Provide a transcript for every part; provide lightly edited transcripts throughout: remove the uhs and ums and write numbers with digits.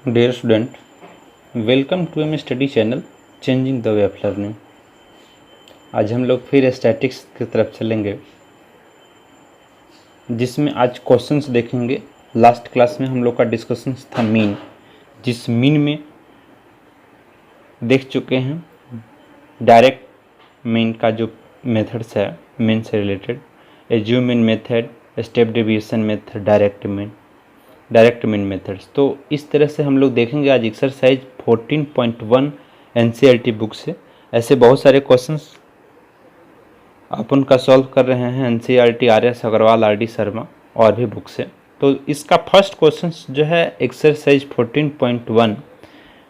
Dear student, welcome to M study channel changing the way of learning. आज हम लोग फिर स्टैटिक्स की तरफ चलेंगे, जिसमें आज क्वेश्चंस देखेंगे। लास्ट क्लास में हम लोग का डिस्कशन था मीन, जिस मीन में देख चुके हैं डायरेक्ट मीन का जो मेथड्स है, मीन से related assume mean method, step deviation method, direct mean methods. तो इस तरह से हम लोग देखेंगे आज एक्सरसाइज 14.1 एनसीईआरटी बुक से। ऐसे बहुत सारे क्वेश्चंस अपन का सॉल्व कर रहे हैं NCERT, R S. Agarwal, R D. Sharma और भी बुक से। तो इसका फर्स्ट क्वेश्चन जो है एक्सरसाइज 14.1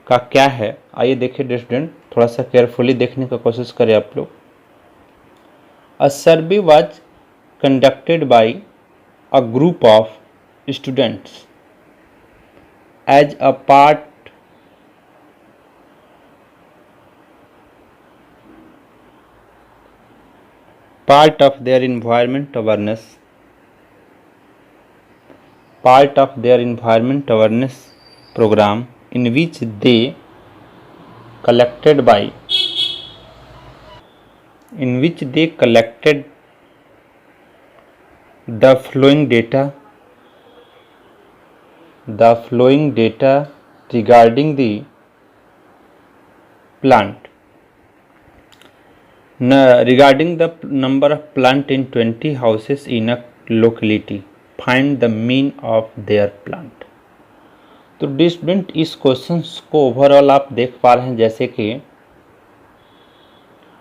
का क्या है, आइए देखिए स्टूडेंट, थोड़ा सा केयरफुली देखने का कोशिश करें आप लोग। A survey was conducted by a group of students as a part of their environment awareness program, in which they collected the following data regarding the regarding the number of plant in 20 houses in a locality. Find the mean of their plant. तो student इस question को overall आप देख पा रहे हैं, जैसे कि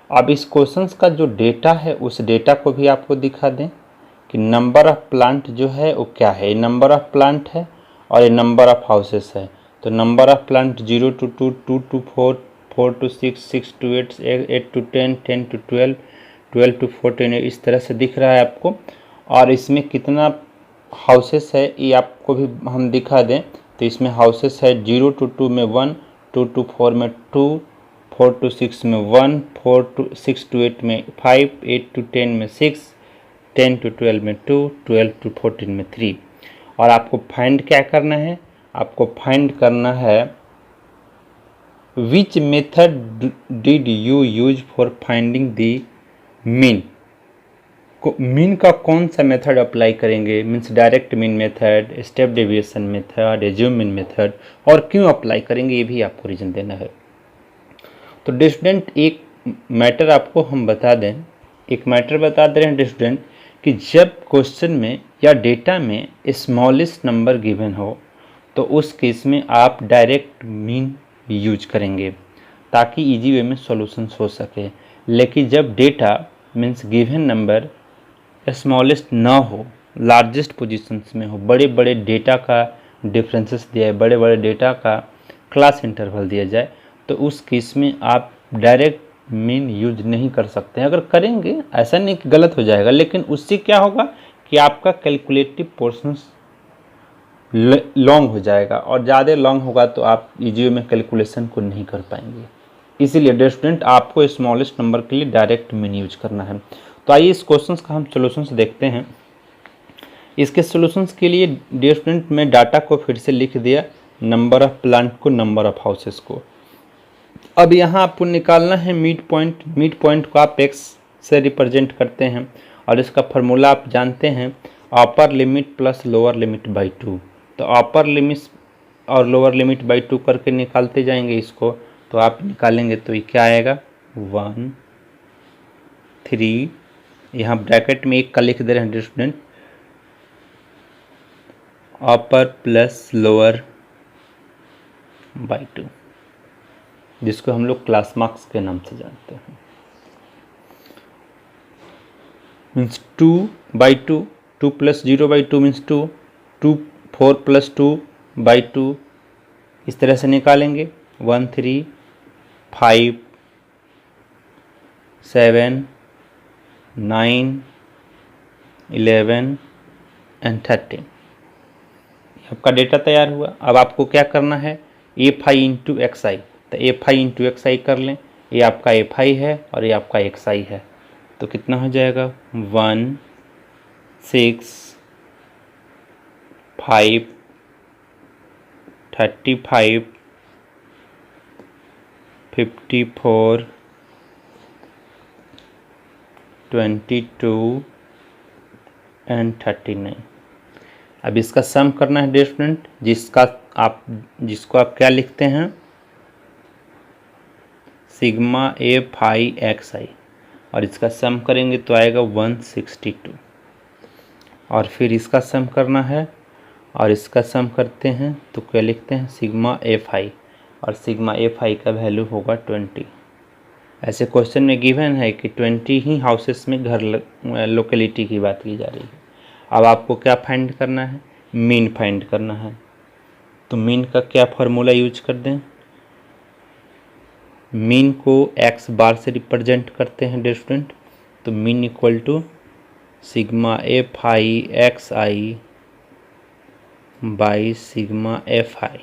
अब इस क्वेश्चन का जो डेटा है उस डेटा को भी आपको दिखा दें कि नंबर ऑफ प्लांट जो है वो क्या है। नंबर ऑफ प्लांट है और ये नंबर ऑफ हाउसेस है। तो number of plant 0 to 2, 2 to 4, 4 to 6, 6 to 8, 8 to 10, 10 to 12, 12 to 14, इस तरह से दिख रहा है आपको। और इसमें कितना हाउसेस है ये आपको भी हम दिखा दें। तो इसमें हाउसेस है 0 to 2 में 1, 2 to 4 में 2, 4 to 6 में 1, 4 to 6 to 8 में 5, 8 to 10 में 6, 10 to 12 में 2, 12 to 14 में 3। और आपको फाइंड क्या करना है, आपको फाइंड करना है which method did you use for finding the mean. Mean का कौन सा मेथड अप्लाई करेंगे, means direct mean method, step deviation method, assume mean method, और क्यों अप्लाई करेंगे ये भी आपको रीजन देना है। तो स्टूडेंट एक मैटर आपको हम बता दें, एक मैटर बता दे रहे हैं स्टूडेंट कि जब क्वेश्चन में या डेटा में स्मॉलेस्ट नंबर गिवन हो तो उस केस में आप डायरेक्ट मीन यूज करेंगे ताकि इजी वे में सॉल्यूशंस हो सके। लेकिन जब data means given number smallest ना हो, लार्जेस्ट पोजीशंस में हो, बड़े बड़े डेटा का डिफरेंसेस दिया है, बड़े बड़े डेटा का क्लास इंटरवल दिया जाए, तो उस केस में आप डायरेक्ट मीन यूज नहीं कर सकते हैं। अगर करेंगे ऐसा नहीं कि गलत हो जाएगा, लेकिन उससे क्या होगा कि आपका कैलकुलेटिव पोर्शंस लॉन्ग हो जाएगा, और ज़्यादा लॉन्ग होगा तो आप इजी में कैलकुलेशन को नहीं कर पाएंगे। इसीलिए स्टूडेंट आपको स्मॉलेस्ट नंबर के लिए डायरेक्ट मीन यूज करना है। तो आइए इस क्वेश्चन का हम सोल्यूशंस देखते हैं। इसके सोल्यूशंस के लिए डियर स्टूडेंट मैं डाटा को फिर से लिख दिया, नंबर ऑफ प्लांट को, नंबर ऑफ हाउसेस को। अब यहाँ आपको निकालना है मिड पॉइंट। मिड पॉइंट को आप एक्स से रिप्रेजेंट करते हैं और इसका फार्मूला आप जानते हैं, upper limit plus lower limit by 2। तो अपर लिमिट और लोअर लिमिट बाई 2 करके निकालते जाएंगे इसको। तो आप निकालेंगे तो ये क्या आएगा 1, 3, यहाँ ब्रैकेट में एक का लिख दे रहे हैं student, upper plus lower by 2, जिसको हम लोग क्लास मार्क्स के नाम से जानते हैं। Means 2 by 2, 2 plus 0 by 2 means 2, 2, 4 plus 2 by 2, इस तरह से निकालेंगे। 1, 3, 5, 7, 9, 11 एंड 13। आपका डेटा तैयार हुआ। अब आपको क्या करना है, एफ आई इंटू एक्स आई। तो एफ आई इंटू एक्स आई कर लें, ये आपका एफ आई है और ये आपका एक्स आई है। तो कितना हो जाएगा 1, 6, 5, 35, 54, 22 एंड 39। अब इसका सम करना है डियर स्टूडेंट, जिसको आप क्या लिखते हैं, सिग्मा एफ आई एक्स आई, और इसका सम करेंगे तो आएगा 162। और फिर इसका सम करना है और इसका सम करते हैं तो क्या लिखते हैं, सिग्मा एफ आई, और सिग्मा एफ आई का वैल्यू होगा 20। ऐसे क्वेश्चन में गिवन है कि 20 ही हाउसेस में घर लोकेलिटी की बात की जा रही है। अब आपको क्या फाइंड करना है, मीन फाइंड करना है। तो मीन का क्या फॉर्मूला यूज कर दें, मीन को एक्स बार से रिप्रेजेंट करते हैं डियर स्टूडेंट। तो mean equal to sigma F I X I by sigma F I.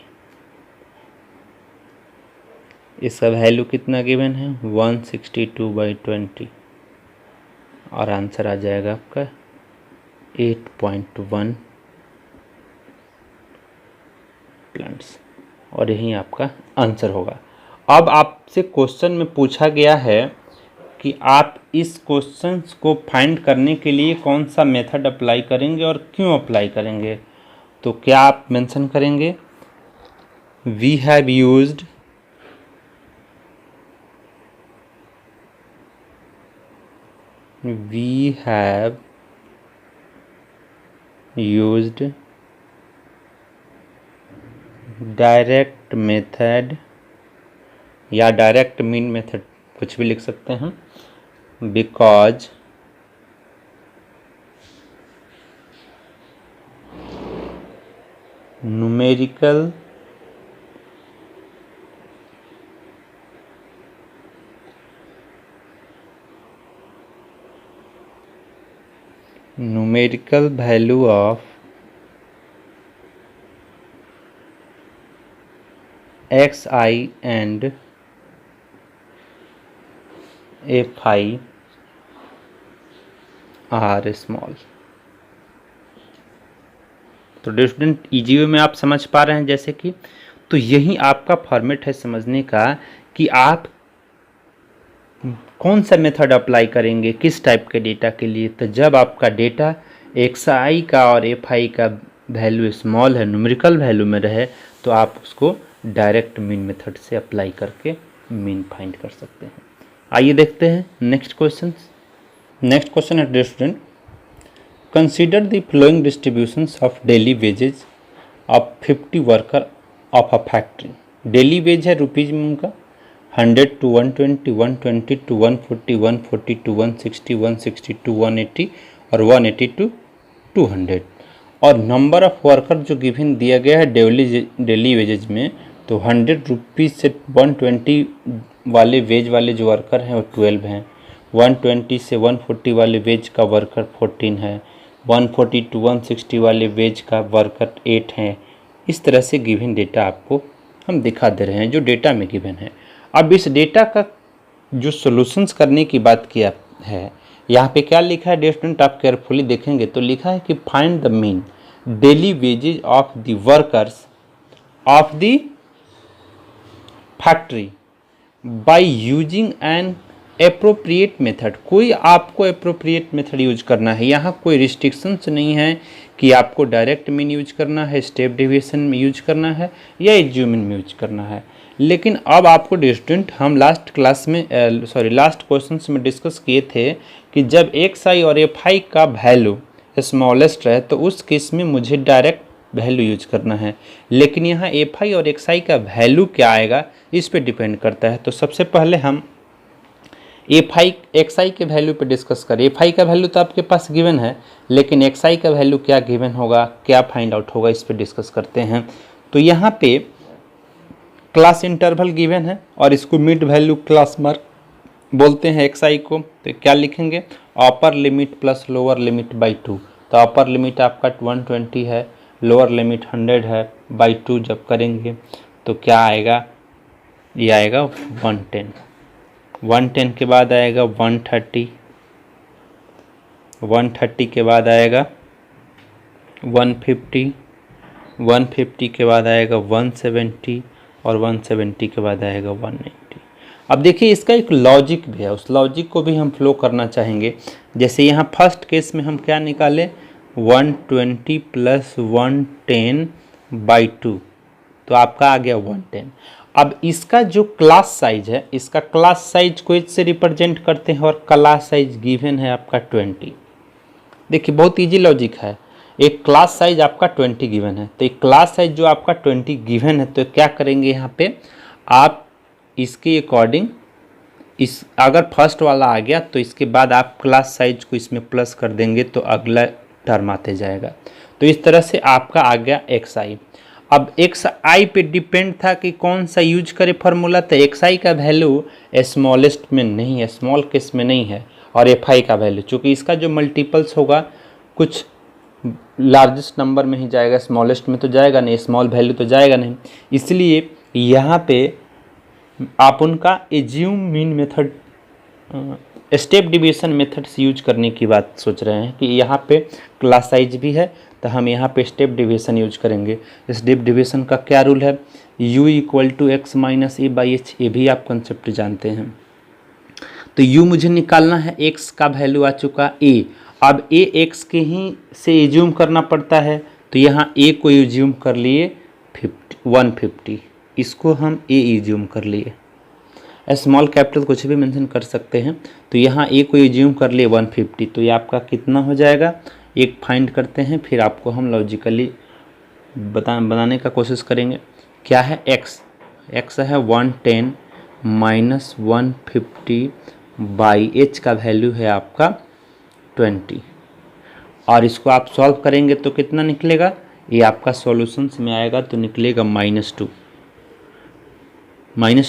इसका वैल्यू कितना गिवन है, 162/20, और आंसर आ जाएगा आपका 8.1 प्लांट्स, और यही आपका आंसर होगा। अब आपसे क्वेश्चन में पूछा गया है कि आप इस क्वेश्चन को फाइंड करने के लिए कौन सा मेथड अप्लाई करेंगे और क्यों अप्लाई करेंगे। तो क्या आप मेंशन करेंगे, we have used direct method या डायरेक्ट मीन मेथड, कुछ भी लिख सकते हैं, because numerical value of xi and fi are small। तो स्टूडेंट इजी वे में आप समझ पा रहे हैं जैसे कि, तो यही आपका फॉर्मेट है समझने का कि आप कौन सा मेथड अप्लाई करेंगे किस टाइप के डेटा के लिए। तो जब आपका डेटा एक्स आई का और एफ आई का वैल्यू स्मॉल है, न्यूमेरिकल वैल्यू में रहे, तो आप उसको डायरेक्ट मीन मेथड से अप्लाई करके मीन फाइंड कर सकते हैं। आइए देखते हैं नेक्स्ट क्वेश्चन। नेक्स्ट क्वेश्चन है dear student, consider the following distributions of daily wages of 50 worker of a factory. Daily wage है रुपीज में उनका 100 to 120, 120 to 140, 140 to 160, 160 to 180 और 180 to 200। और नंबर ऑफ वर्कर जो गिवन दिया गया है डेली वेजेज में, तो 100 रुपीज़ से 120 वाले वेज वाले जो वर्कर हैं वो 12 हैं, 120 से 140 वाले वेज का वर्कर 14 है, 140 to 160 वाले वेज का वर्कर 8 हैं। इस तरह से गिवन डेटा आपको हम दिखा दे रहे हैं जो डेटा में गिवन है। अब इस डेटा का जो सॉल्यूशंस करने की बात किया है, यहाँ पे क्या लिखा है डियर स्टूडेंट, आप केयरफुली देखेंगे तो लिखा है कि find the mean daily wages of the workers of the factory by using an appropriate method. कोई आपको एप्रोप्रिएट मेथड यूज करना है, यहाँ कोई रिस्ट्रिक्शंस नहीं है कि आपको डायरेक्ट मीन यूज करना है, स्टेप डेविएशन में यूज करना है या एज्यूमिन में यूज करना है। लेकिन अब आपको स्टूडेंट हम लास्ट क्वेश्चन में डिस्कस किए थे कि जब एक्स आई और एफ आई का वैल्यू स्मॉलेस्ट है तो उस केस में मुझे डायरेक्ट वैल्यू यूज करना है। लेकिन यहाँ एफ आई और एक्स आई का वैल्यू क्या आएगा इस पे डिपेंड करता है। तो सबसे पहले हम एफ आई एक्स आई के वैल्यू पे डिस्कस करें। एफ आई का वैल्यू तो आपके पास गिवन है, लेकिन एक्स आई का वैल्यू क्या गिवन होगा, क्या फाइंड आउट होगा, इस पे डिस्कस करते हैं। तो यहाँ पे क्लास इंटरवल गिवन है और इसको मिड वैल्यू क्लास मार्क बोलते हैं एक्स आई को। तो क्या लिखेंगे, upper limit plus lower limit by 2। तो अपर लिमिट आपका 120 है, लोअर लिमिट 100 है, बाई 2 जब करेंगे तो क्या आएगा, ये आएगा 110। 110 के बाद आएगा 130, 130 के बाद आएगा 150, 150 के बाद आएगा 170 और 170 के बाद आएगा 190। अब देखिए इसका एक लॉजिक भी है, उस लॉजिक को भी हम फ्लो करना चाहेंगे। जैसे यहाँ फर्स्ट केस में हम क्या निकाले, 120 प्लस 110/2, तो आपका आ गया 110। अब इसका जो क्लास साइज है, इसका क्लास साइज को इससे रिप्रेजेंट करते हैं और क्लास साइज गिवन है आपका 20। देखिए बहुत इजी लॉजिक है, एक क्लास साइज आपका 20 गिवन है, तो एक क्लास साइज जो आपका 20 गिवन है, तो क्या करेंगे यहाँ पे आप इसके अकॉर्डिंग, इस अगर फर्स्ट वाला आ गया तो इसके बाद आप क्लास साइज को इसमें प्लस कर देंगे तो अगला टर्म आते जाएगा। तो इस तरह से आपका आ गया xi। अब xi पे डिपेंड था कि कौन सा यूज करे फार्मूला, तो xi का वैल्यू स्मॉलेस्ट में नहीं है, स्मॉल केस में नहीं है, और fi का वैल्यू चूँकि इसका जो मल्टीपल्स होगा कुछ लार्जेस्ट नंबर में ही जाएगा, स्मॉलेस्ट में तो जाएगा नहीं, स्मॉल वैल्यू तो जाएगा नहीं। इसलिए यहाँ पे आप उनका assume mean method, step division method से यूज करने की बात सोच रहे हैं कि यहाँ पे क्लास साइज भी है, तो हम यहाँ पे स्टेप डिवीजन यूज करेंगे। स्टेप डिवीजन का क्या रूल है, u = x - a/h, ये भी आप कंसेप्ट जानते हैं। तो u मुझे निकालना है, x का वैल्यू आ चुका a, अब a x के ही से एज्यूम करना पड़ता है, तो यहाँ a को एज्यूम कर लिए 150, इसको हम a एज्यूम कर लिए, स्मॉल कैपिटल कुछ भी मेंशन कर सकते हैं। तो यहाँ a को एज्यूम कर लिए 150, तो ये आपका कितना हो जाएगा, एक फाइंड करते हैं, फिर आपको हम लॉजिकली बनाने का कोशिश करेंगे। क्या है x है 110 - 150/h का वैल्यू है आपका 20, और इसको आप सॉल्व करेंगे तो कितना निकलेगा, ये आपका सॉल्यूशंस में आएगा तो निकलेगा -2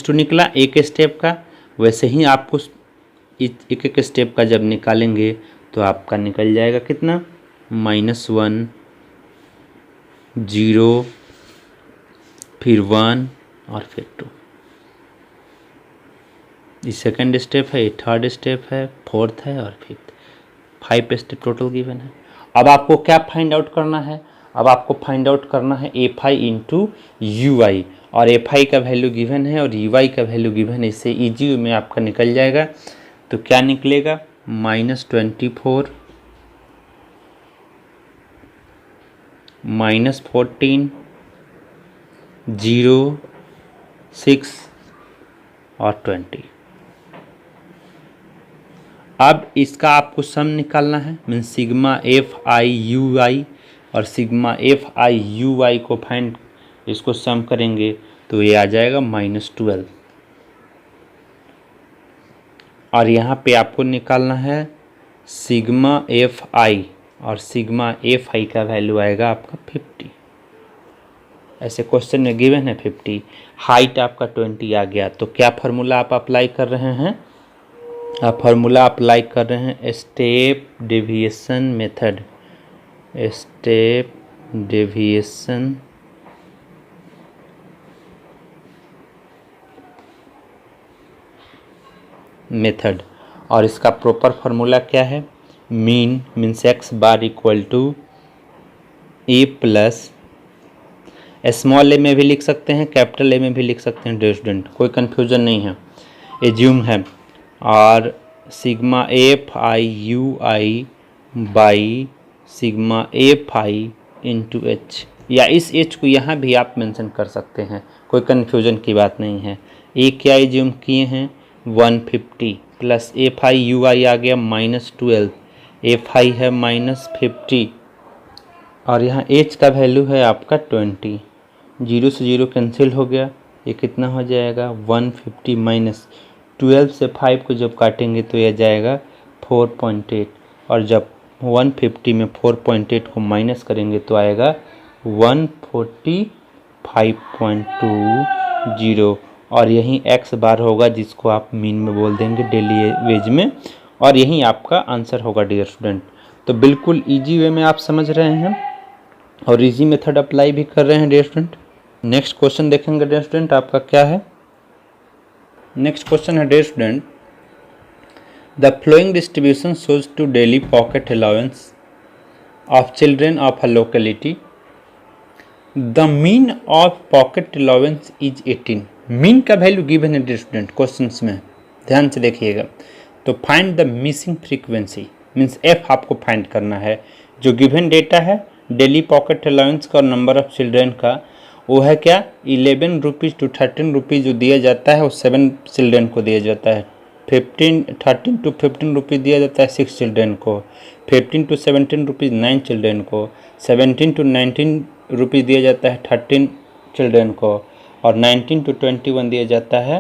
निकला एक स्टेप का। वैसे ही आपको एक एक स्टेप का जब निकालेंगे तो आपका निकल जाएगा कितना, -1 0 फिर 1 और फिर 2। ये सेकंड स्टेप है, ये थर्ड स्टेप है, फोर्थ है और फिफ्थ, 5 स्टेप टोटल गिवन है। अब आपको क्या फाइंड आउट करना है, अब आपको फाइंड आउट करना है fi × ui, और fi का वैल्यू गिवन है और ui का वैल्यू गिवन है, इससे ईजी में आपका निकल जाएगा। तो क्या निकलेगा, -24 -14 0 6 और 20। अब इसका आपको सम निकालना है, मीन सिग्मा fi और सिग्मा fi को फाइंड, इसको सम करेंगे तो ये आ जाएगा -12, और यहाँ पे आपको निकालना है सिग्मा fi, और सिग्मा fi का वैल्यू आएगा आपका 50। ऐसे क्वेश्चन में गिवन है 50, हाइट आपका 20 आ गया, तो क्या फार्मूला आप अप्लाई कर रहे हैं, आप फार्मूला अप्लाई कर रहे हैं step deviation method, step deviation method, और इसका प्रॉपर फार्मूला क्या है, mean means x bar equal to a plus, small A में भी लिख सकते हैं, कैपिटल ए में भी लिख सकते हैं, डियर स्टूडेंट कोई कन्फ्यूजन नहीं है, एज्यूम है, और sigma fi by sigma fi into h, या इस h को यहाँ भी आप मेंशन कर सकते हैं, कोई कन्फ्यूजन की बात नहीं है। ए क्या एज्यूम किए हैं 150 प्लस fi ui आ गया -12, fi है -50, और यहाँ h का वैल्यू है आपका 20, 0 से 0 कैंसिल हो गया, ये कितना हो जाएगा 150 -12 से 5 को जब काटेंगे तो यह जाएगा 4.8, और जब 150 में 4.8 को माइनस करेंगे तो आएगा 145.20, और यहीं x बार होगा जिसको आप मीन में बोल देंगे डेली वेज में, और यहीं आपका आंसर होगा डियर स्टूडेंट। तो बिल्कुल इजी वे में आप समझ रहे हैं और इजी मेथड अप्लाई भी कर रहे हैं डियर स्टूडेंट। नेक्स्ट क्वेश्चन देखेंगे डियर स्टूडेंट, आपका क्या है, नेक्स्ट क्वेश्चन है dear student, the following distribution shows to daily pocket allowance of children of a locality the mean of pocket allowance is 18। Mean का वैल्यू गिवन है dear student questions में, ध्यान से देखिएगा। तो find the missing frequency means F आपको find करना है। जो गिवन डेटा है डेली पॉकेट अलाउंस का और नंबर ऑफ चिल्ड्रेन का, वो है क्या 11 रुपीज़ टू 13 रुपीज़ जो दिया जाता है वो 7 चिल्ड्रेन को दिया जाता है। 13 टू 15 रुपीज़ दिया जाता है 6 चिल्ड्रेन को। 15 टू 17 रुपीज़ 9 चिल्ड्रेन को। 17 टू 19 रुपीज़ दिया जाता है 13 चिल्ड्रेन को। और 19 टू 21 दिया जाता है।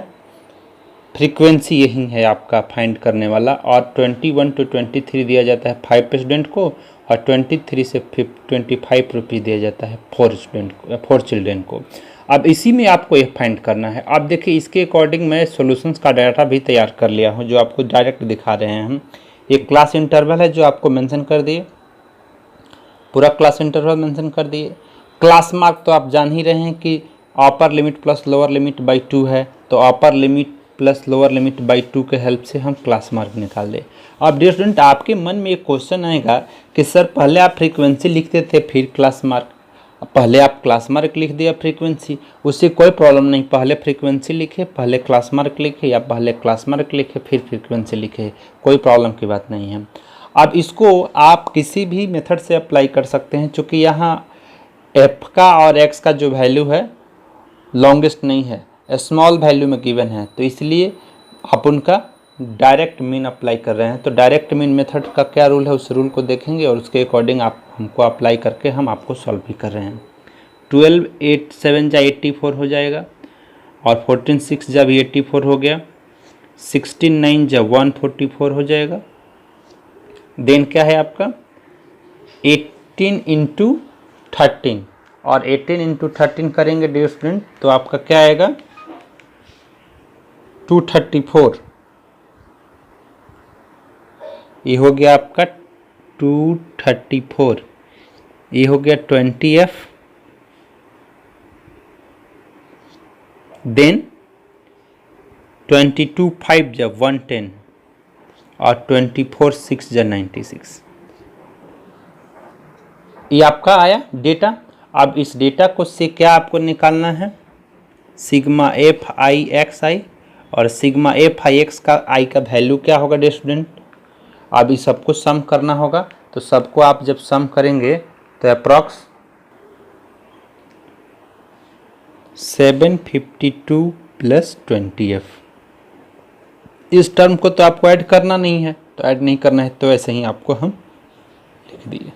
फ्रीक्वेंसी यही है आपका फाइंड करने वाला। और 21 टू 23 दिया जाता है 5 स्टूडेंट को। और 23 से 25 रुपीज़ दिया जाता है 4 चिल्ड्रेन को। अब इसी में आपको ये फाइंड करना है। आप देखिए इसके अकॉर्डिंग मैं सॉल्यूशंस का डाटा भी तैयार कर लिया हूँ जो आपको डायरेक्ट दिखा रहे हैं हम। एक क्लास इंटरवल है जो आपको मेंशन कर दिए, पूरा क्लास इंटरवल मेंशन कर दिए। क्लास मार्क तो आप जान ही रहे हैं कि upper limit plus lower limit by 2 है, तो upper limit plus lower limit by 2 के हेल्प से हम क्लास मार्क निकाल दें। अब डियर स्टूडेंट आपके मन में एक क्वेश्चन आएगा कि सर पहले आप फ्रीक्वेंसी लिखते थे फिर क्लास मार्क, पहले आप क्लास मार्क लिख दिया फ्रीक्वेंसी, उससे कोई प्रॉब्लम नहीं। पहले फ्रीक्वेंसी लिखे, पहले क्लास मार्क लिखे, या पहले क्लास मार्क लिखे फिर फ्रीक्वेंसी लिखे, कोई प्रॉब्लम की बात नहीं है। अब इसको आप किसी भी मेथड से अप्लाई कर सकते हैं, चूँकि यहाँ एफ का और एक्स का जो वैल्यू है लॉन्गेस्ट नहीं है, स्मॉल वैल्यू में गिवन है, तो इसलिए आप उनका डायरेक्ट मीन अप्लाई कर रहे हैं। तो डायरेक्ट मीन मेथड का क्या रूल है उस रूल को देखेंगे और उसके अकॉर्डिंग आप हमको अप्लाई करके हम आपको सॉल्व भी कर रहे हैं। 12 8 7 जा 84 हो जाएगा, और 14 6 जा भी 84 हो गया, 16 9 जा 144 हो जाएगा। देन क्या है आपका 18 इंटू 13, और 18 इंटू 13 करेंगे डियर स्टूडेंट तो आपका क्या आएगा 234। ये हो गया आपका 234। ये हो गया 20F। देन 22 5 जा 110, और 24 6 जा 96। ये आपका आया डेटा। अब इस डेटा को से क्या आपको निकालना है, सिग्मा एफ आई एक्स आई, और सिग्मा एफ आई एक्स का आई का वैल्यू क्या होगा डियर स्टूडेंट। अब इस सबको सम करना होगा, तो सबको आप जब सम करेंगे तो अप्रॉक्स 752 प्लस 20F। इस टर्म को तो आपको ऐड करना नहीं है, तो ऐड नहीं करना है तो ऐसे ही आपको हम लिख दिए।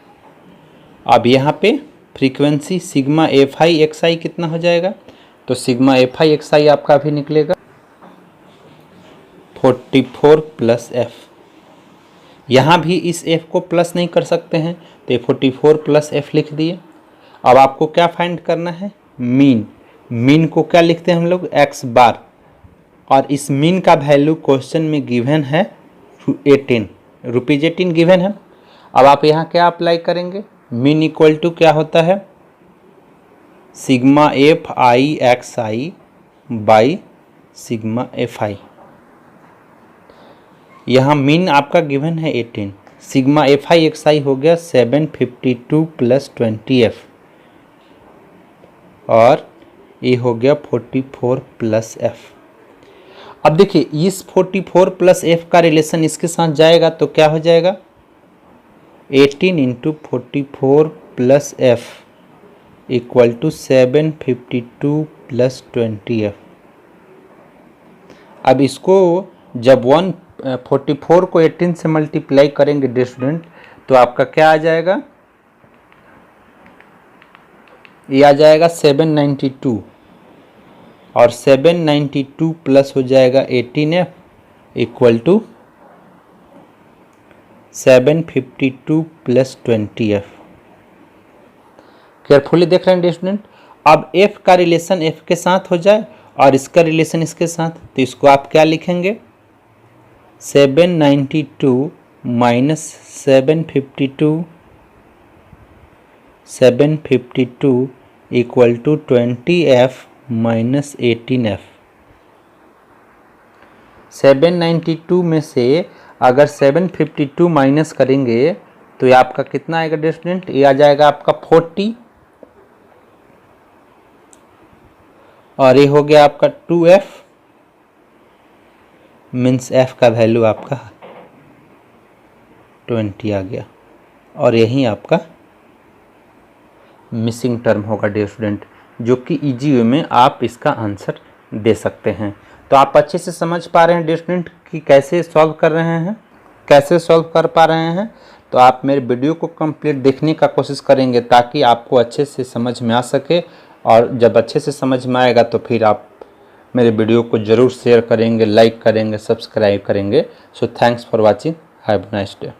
अब यहाँ पे frequency sigma F I X I कितना हो जाएगा, तो sigma F I X I आपका भी निकलेगा 44 प्लस एफ। यहाँ भी इस एफ को प्लस नहीं कर सकते हैं, तो 44 प्लस एफ लिख दिए। अब आपको क्या फाइंड करना है, मीन। मीन को क्या लिखते हैं हम लोग एक्स बार, और इस मीन का वैल्यू क्वेश्चन में गिवन है 18 रुपीज़ 18 गिवन है। अब आप यहाँ क्या अप्लाई करेंगे, मीन इक्वल टू क्या होता है sigma F I X I by sigma F आई। यहाँ मीन आपका गिवन है 18, सिग्मा एफ आई एक्स आई हो गया 752 प्लस 20F, और ये हो गया 44 प्लस F। अब देखिए इस 44 प्लस F का रिलेशन इसके साथ जाएगा तो क्या हो जाएगा 18 into 44 plus F equal to 752 plus 20F। अब इसको जब 144 को 18 से मल्टीप्लाई करेंगे डियर स्टूडेंट तो आपका क्या आ जाएगा, ये आ जाएगा 792, और 792 प्लस हो जाएगा 18F equal to 752 plus 20F। Carefully देख रहे हैं डियर स्टूडेंट। अब F का रिलेशन F के साथ हो जाए और इसका रिलेशन इसके साथ, तो इसको आप क्या लिखेंगे 792 minus 752 equal to 20F minus 18F। 792 में से अगर 752 माइनस करेंगे तो ये आपका कितना आएगा डियर स्टूडेंट, ये आ जाएगा आपका 40, और ये हो गया आपका 2f, मीन्स f का वैल्यू आपका 20 आ गया, और यही आपका मिसिंग टर्म होगा डियर स्टूडेंट, जो कि इजी वे में आप इसका आंसर दे सकते हैं। तो आप अच्छे से समझ पा रहे हैं डियर स्टूडेंट कि कैसे सॉल्व कर रहे हैं, कैसे सॉल्व कर पा रहे हैं। तो आप मेरे वीडियो को कंप्लीट देखने का कोशिश करेंगे ताकि आपको अच्छे से समझ में आ सके, और जब अच्छे से समझ में आएगा तो फिर आप मेरे वीडियो को ज़रूर शेयर करेंगे, लाइक करेंगे, सब्सक्राइब करेंगे। So thanks for watching, have a nice day.